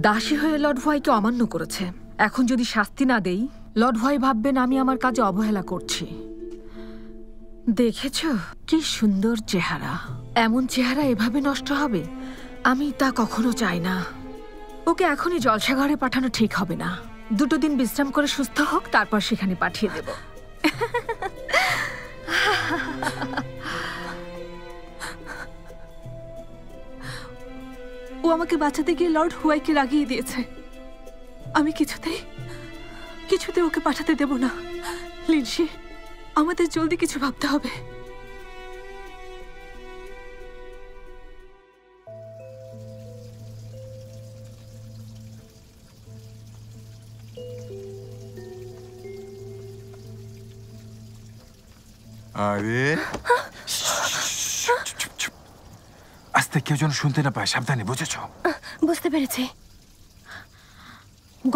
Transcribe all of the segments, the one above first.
দাসী হয়ে লর্ড হোয়াইকে অমান্য করেছে। এখন যদি শাস্তি না দেই, লর্ড হোয়াই ভাববেন আমি আমার কাজে অবহেলা করছি। দেখেছ কি সুন্দর চেহারা, এমন চেহারা এভাবে নষ্ট হবে? আমি তা কখনো চাই না। ওকে এখনই জলসাঘরে পাঠানো ঠিক হবে না। 2 দিন বিশ্রাম করে সুস্থ হোক, তারপর সেখানে পাঠিয়ে দেব। ও আমাকে বাঁচাতে গিয়ে লর্ড হুয়াইকে রাগিয়ে দিয়েছে। আমি কিছুতে ওকে পাঠাতে দেব না। লিনসি, আমাদের জলদি কিছু ভাবতে হবে। আরে আস্তে, কেউ যেন শুনতে না পায়, সাবধানে, বুঝেছ? বুঝতে পেরেছি।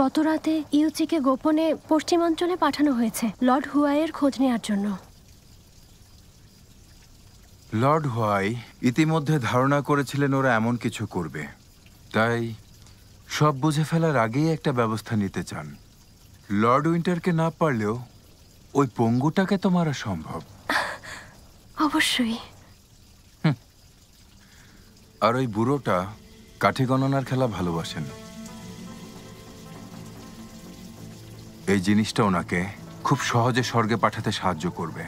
গত রাতে ইউচিকে গোপনে পশ্চিমাঞ্চলে পাঠানো হয়েছে লর্ড হুয়াইয়ের খোঁজ নেওয়ার জন্য। লর্ড হোয়াই ইতিমধ্যে ধারণা করেছিলেন ওরা এমন কিছু করবে, তাই সব বুঝে ফেলার আগেই একটা ব্যবস্থা নিতে চান। লর্ড উইন্টারকে না পারলেও ওই পঙ্গুটাকে তো মারা সম্ভব। অবশ্যই। আর ওই বুড়োটা কাঠি গণনার খেলা ভালোবাসেন। এই জিনিসটা ওনাকে খুব সহজে স্বর্গে পাঠাতে সাহায্য করবে।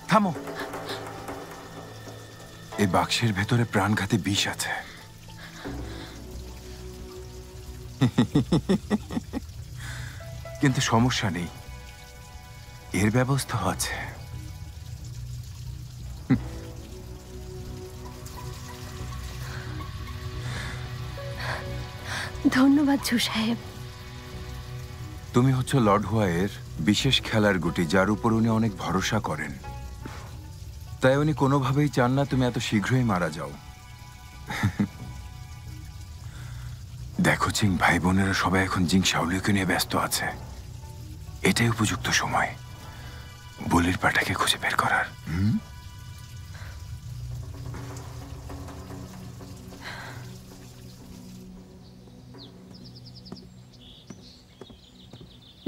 থামো। এই বাক্সের ভেতরে প্রাণঘাতী বিষ আছে। কিন্তু সমস্যা নেই, এর ব্যবস্থা আছে। ধন্যবাদ ঝু সাহেব। তুমি হচ্ছে লর্ড হোয়াইয়ের বিশেষ খেলার গুটি, যার উপর উনি অনেক ভরসা করেন। তাই উনি কোনোভাবেই চান না তুমি এত শীঘ্রই মারা যাও। দেখো চিং, ভাই বোনেরা সবাই এখন জিং শাওলিকে নিয়ে ব্যস্ত আছে। এটাই উপযুক্ত সময় বলির পাটাকে খুঁজে বের করার।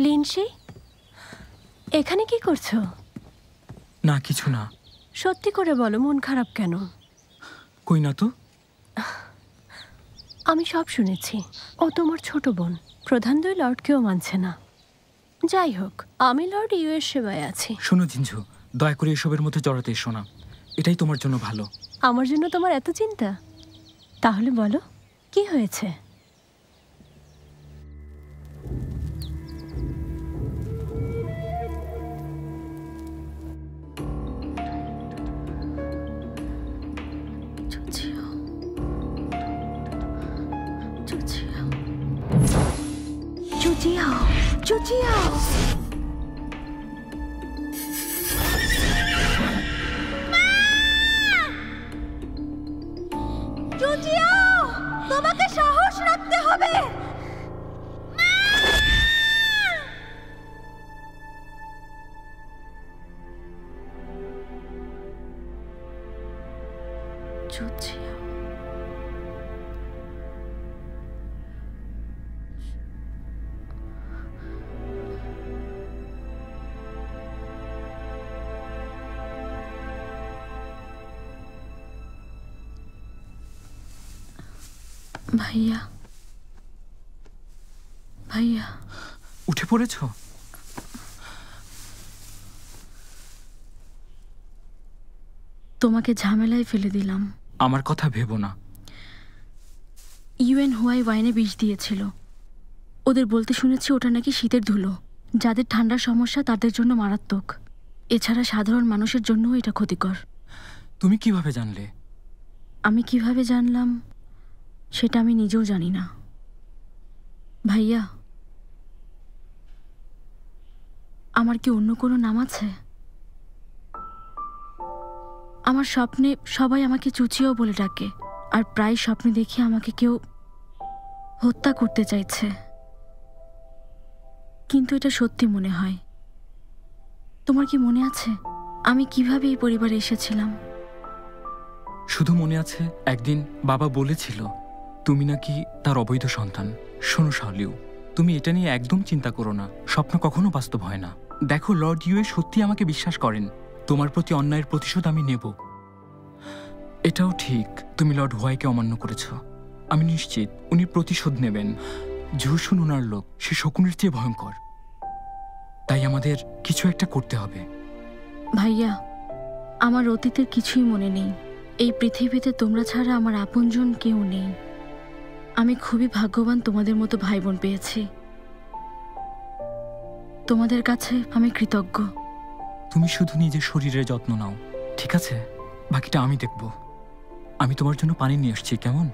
লিনসি, এখানে কি করছো? না, কিছু না। সত্যি করে বলো, মন খারাপ কেন? কই না তো। আমি সব শুনেছি। ও তোমার ছোট বোন, প্রধান 2 লর্ডকেও মানছে না। যাই হোক, আমি লর্ড ইউএর সেবায় আছি। শোনো জিঞ্জু, দয়া করে এসবের মধ্যে জড়াতে এসো না। এটাই তোমার জন্য ভালো। আমার জন্য তোমার এত চিন্তা? তাহলে বলো, কি হয়েছে? তোমাকে সাহস রাখতে হবে। ভাইয়া, ভাইয়া, উঠে পড়েছো? তোমাকে ঝামেলায় ফেলে দিলাম। আমার কথা ভেবো না। ইউএন হুয়াই ওয়াইনে বিষ দিয়েছিল। ওদের বলতে শুনেছি ওটা নাকি শীতের ধুলো। যাদের ঠান্ডার সমস্যা তাদের জন্য মারাত্মক। এছাড়া সাধারণ মানুষের জন্যও এটা ক্ষতিকর। তুমি কিভাবে জানলে? আমি কিভাবে জানলাম সেটা আমি নিজেও জানি না। ভাইয়া, আমার কি অন্য কোনো নাম আছে? আমার স্বপ্নে সবাই আমাকে চুচিও বলে ডাকে, আর প্রায় স্বপ্নে দেখি আমাকে কেউ হত্যা করতে চাইছে। কিন্তু এটা সত্যি মনে হয়। তোমার কি মনে আছে আমি কিভাবে এই পরিবারে এসেছিলাম? শুধু মনে আছে একদিন বাবা বলেছিল তুমি নাকি তার অবৈধ সন্তান। শোনো শাওলিউ, তুমি এটা নিয়ে একদম চিন্তা করো না। স্বপ্ন কখনো বাস্তব হয় না। দেখো, লর্ড ইউএ সত্যি আমাকে বিশ্বাস করেন। তোমার প্রতি অন্যায়ের প্রতিশোধ আমি নেব। এটাও ঠিক, তুমি লর্ড হুয়াইকে অমান্য করেছ। আমি নিশ্চিত উনি প্রতিশোধ নেবেন। জুসুন ওনার লোক, সে শকুনের চেয়ে ভয়ঙ্কর। তাই আমাদের কিছু একটা করতে হবে। ভাইয়া, আমার অতীতের কিছুই মনে নেই। এই পৃথিবীতে তোমরা ছাড়া আমার আপনজন কেউ নেই। আমি খুবই ভাগ্যবান তোমাদের মতো ভাই বোন পেয়েছি। তোমাদের কাছে আমি কৃতজ্ঞ। তুমি শুধু নিজের শরীরের যত্ন নাও, ঠিক আছে? বাকিটা আমি দেখব। আমি তোমার জন্য পানি নিয়ে আসছি, কেমন?